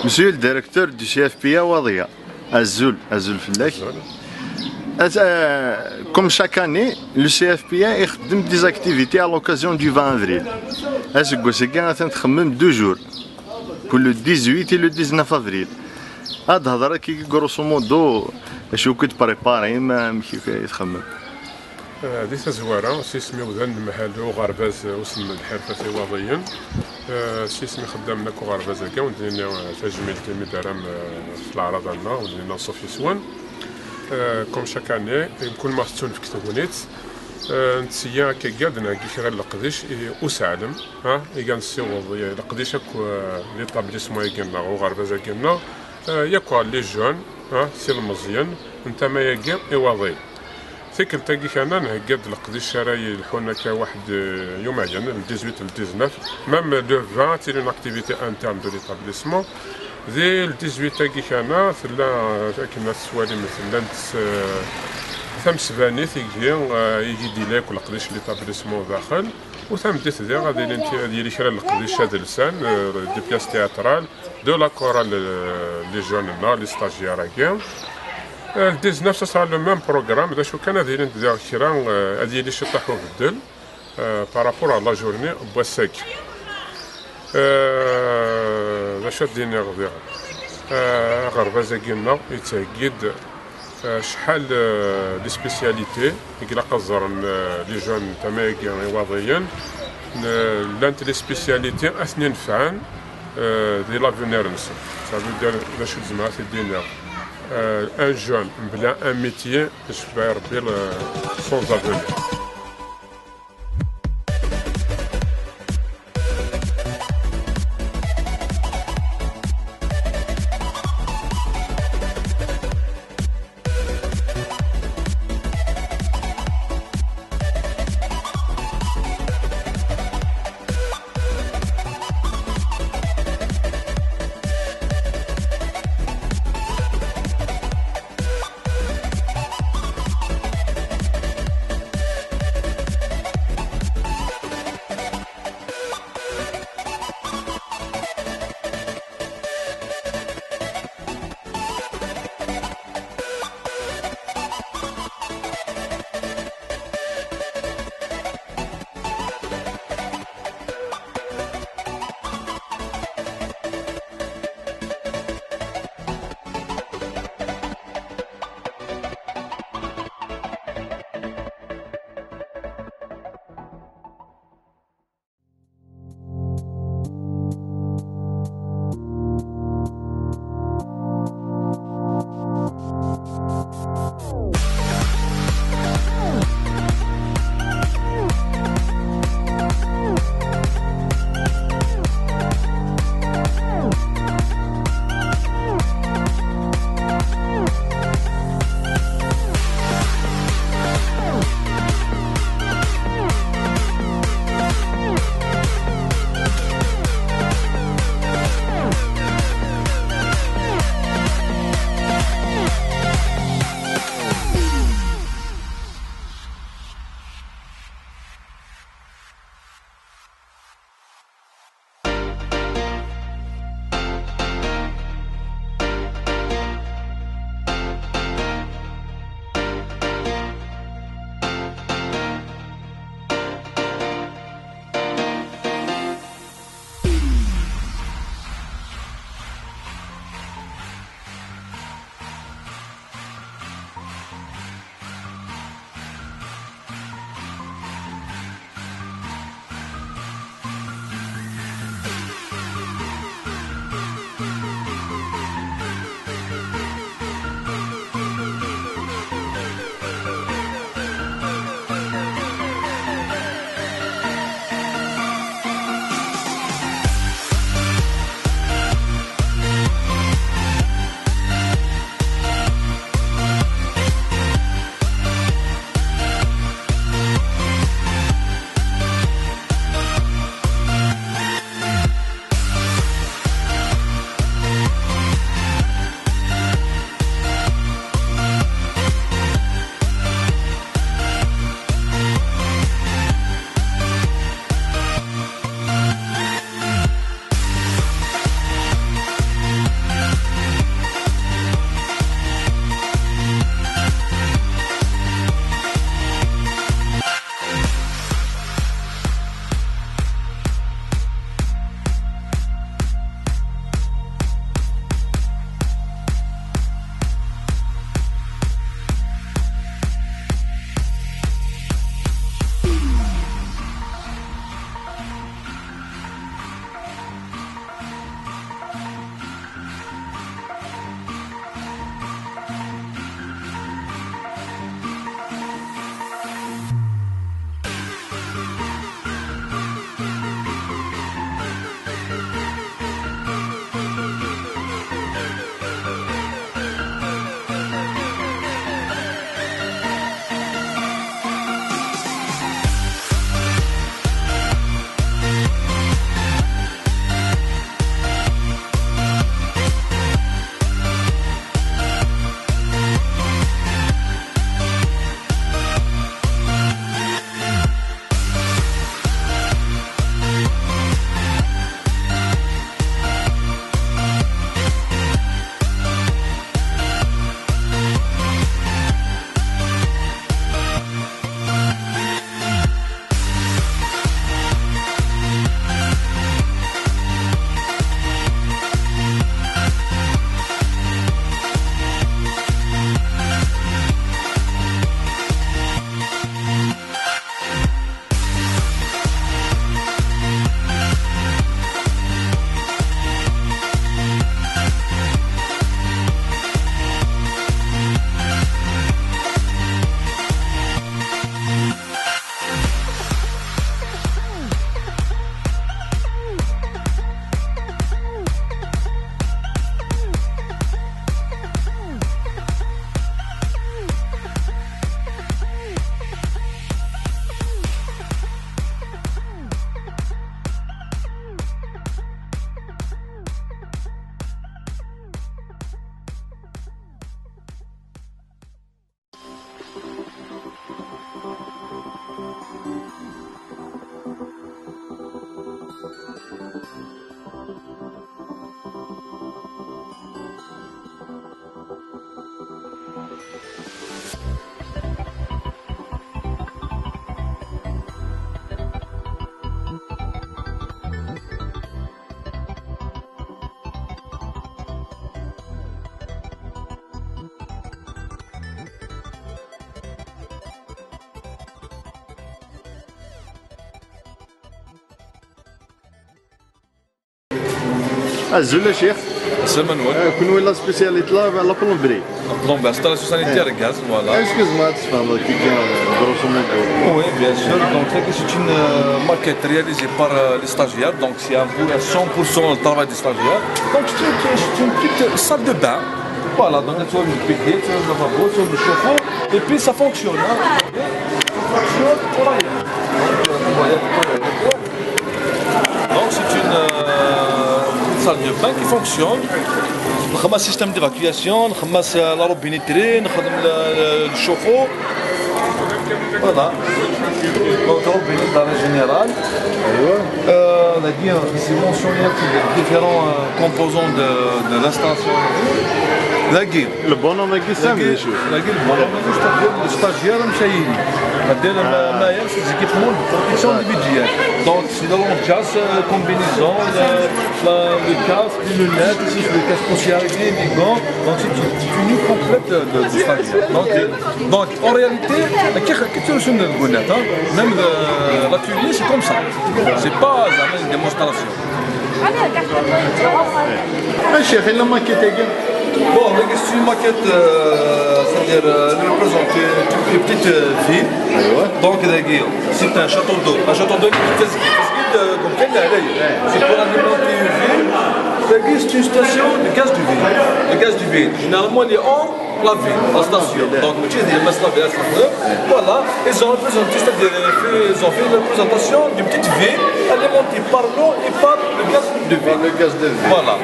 Monsieur le directeur du CFPA Wadia, Azul Fellak. Comme chaque année, le CFPA fait des activités à l'occasion du 20 avril. On a 2 jours, pour le 18 et le 19 avril. هذا كي grosso modo شو كنت بريباري ما كيف يتخمم. هذه تزواره سيسمي وذن محلو غرباز وسم الحرفة وضيا سيسمي خدامنا كو غرباز كا ودينا تجميل كمي درام في العراض عندنا ودينا صوفي سوان كوم شاك اني كل ما ستون في كتبونيت نتسيا كيقادنا كي غير القديش وسعلم ها يقال سيوض القديش لي طابليسمون يقلنا وغرباز يقلنا ياكو لي جون ها سي المزيان انت ما يقال ايواضي ثيك نتاكي كان نهقد القديش راي الحونا كواحد يوم عجن ل 18 ل 19 ميم لو 20 تي اون اكتيفيتي انترن دو ليتابليسمون ذي ل 18 تاكي كان ثلا كنا السوالي مثلا ثم سباني يجي ديلاك والقديش ليتابليسمون داخل وثم ديت ذي غادي ديري كرا القديش هذا لسان دي بياس تياترال دو لا كورال لي جون لي ستاجيار كاع ال 19 صار لو ميم بروغرام دا شو كان هذه ندير كرا هذه اللي شطحوا في الدل بارابور على لا جورني بواساك باش دينا غدير غربازه كينا يتاكد شحال لي سبيسياليتي كلا قزر لي جون تماكي وضعيا لانت لي سبيسياليتي اثنين نفعان دي لافونير نسا صافي دير باش تزعما دينا un jeune, un métier, je vais faire sans avenir. azul الشيخ C'est Manuel. كون ولا سبيسياليتي لا بلومبري Donc, installation sanitaire et gaz, voilà. excuse-moi تفهم كي grosso modo Oui, bien sûr. Donc, c'est une maquette réalisée par les stagiaires. Donc, c'est un peu à 100% le travail des stagiaires. Donc, c'est une petite salle de bain. Voilà, donc tu as une piquée, tu as le lavabo, tu as le chauffe-eau, et puis ça fonctionne. Hein. Ça fonctionne, voilà. Donc, c'est une salle de bain qui fonctionne. On a un système d'évacuation, on a la robinetterie, on a le chauffe-eau. Voilà. Donc, la robinetterie générale. La guerre, c'est mentionné les différents composants de l'installation. La guerre. البونو ما كيسامحش La guerre, le stagiaire, c'est des équipements de protection individuelle. Donc, c'est de l'antias, combinaison, le casque, les lunettes, ici, le casque spécialisé, les gants. Donc, c'est une tenue complète de stagiaire. Donc, en réalité, qu'est-ce que le bonnet, même l'atelier, c'est comme ça. C'est pas une démonstration. الشيخ الا ماكيت Bon, c'est une maquette, c'est-à-dire, elle représente une petite ville. Donc, c'est un château d'eau. Un château d'eau qui fait comme quelle c'est pour alimenter une ville. C'est une station de gaz du ville. Le gaz du ville, généralement, il est hors la ville, la station. Donc, voilà, ils ont représenté, c'est-à-dire, ils ont fait la représentation d'une petite ville alimentée par l'eau et par le gaz de ville. Voilà.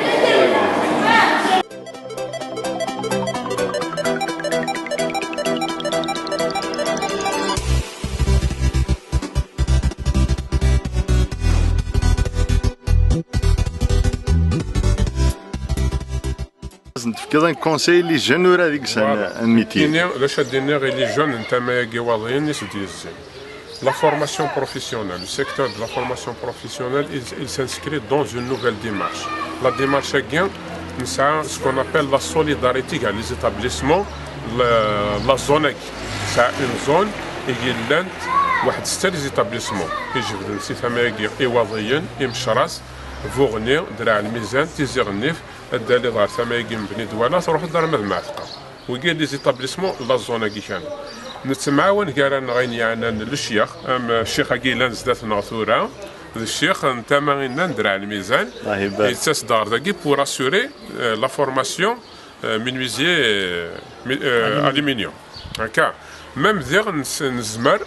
كذا كونساي لي جون ورا ديك السنه الميتي علاش دينا غير لي جون نتايا كيواضيين ناس ديال La formation professionnelle, le secteur de la formation professionnelle, il s'inscrit dans une nouvelle démarche. La démarche est ce qu'on appelle la solidarité dans les établissements. La zone, c'est une zone et il y a des établissements. Et je vous dis, c'est Iwaضيين, Imchras, Vournier, Dra الميزان, Tizirnif, الدليل ثمايقي بني دوانا تروح لدار المعتقة. وكاين لي زيتابليسمون لا زون كي كان. نتمعاون كارانا غينيانا للشيخ الشيخ كيلان زدات نغثورا الشيخ نتاما غينا ندرع الميزان يتاس دار داكي بور اسوري لا فورماسيون مينويزي الومنيوم هكا ميم دير نزمر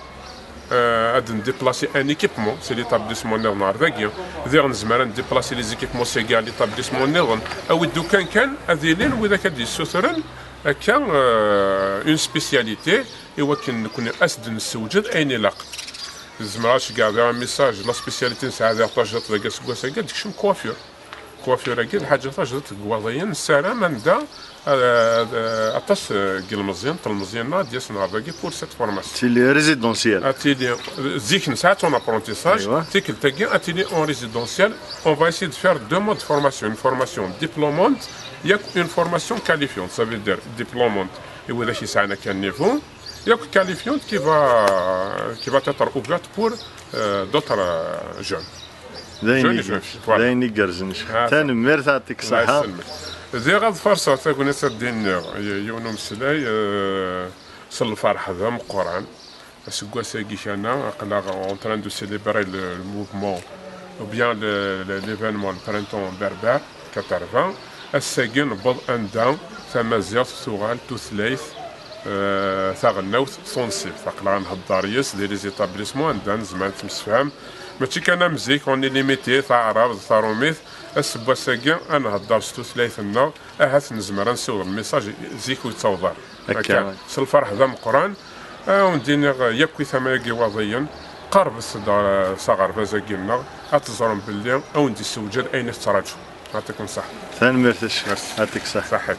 غادي نديبلاسي ان ايكيبمون سي ليتابليسمون نهار داكيا دير نزمر نديبلاسي لي زيكيبمون سي كاع ليتابليسمون نظن او دو كان اذيلين واذا كدي سوثرن هكا اون سبيسياليتي ايوا كنكون اسد نسوجد اين لاق زمراش كاع داير ميساج لا سبيسياليتي نساع داير طاجات داك سكواسا كاع ديك شم كوافيور كاع الحاجه طاجات كواضيين السلام ندا اطاس كيلمزيان طلمزيان ديال نهار داكي بور سيت فورماسيون تيلي ريزيدونسيال اتيلي زيك نساع اون ابرونتيساج تيكل تاكي اتيلي اون ريزيدونسيال اون فا اسيي دو فير دو مود فورماسيون une formation diplômante ياك une formation qualifiante ça veut dire diplômante اذا شي ساعه كان نيفو ياك qualifiante qui va être ouverte pour d'autres jeunes دايني كرزنش تنمر تعطيك الصحة زي غاد فرصة تكون سردين يونو مسلاي صل الفرح هذا من القرآن سكواسا كيشانا قلا اون تران دو سيليبري الموفمون ou bien l'événement le printemps berbère 80 الساكن بض أندام ثم زيارة ثغال توثليث ثغنوث صونسيب فقلا نهضر يس ديال لي زيتابليسمون عندنا زمان تمسفهم ماشي كان مزيك اوني ليميتي تعرض ثاروميث السبا ساكن انا هضر ستوثليث النار اهات نزمر نسوق الميساج زيك ويتصوضر هكا الفرح ذا مقران وندينا ياكوي ثماكي واضيا قرب صغر فازاكينا اتزرم بالليل او ندي السوجد اين تراجعوا يعطيكم صحة ثاني مرتش يعطيك صحة صحة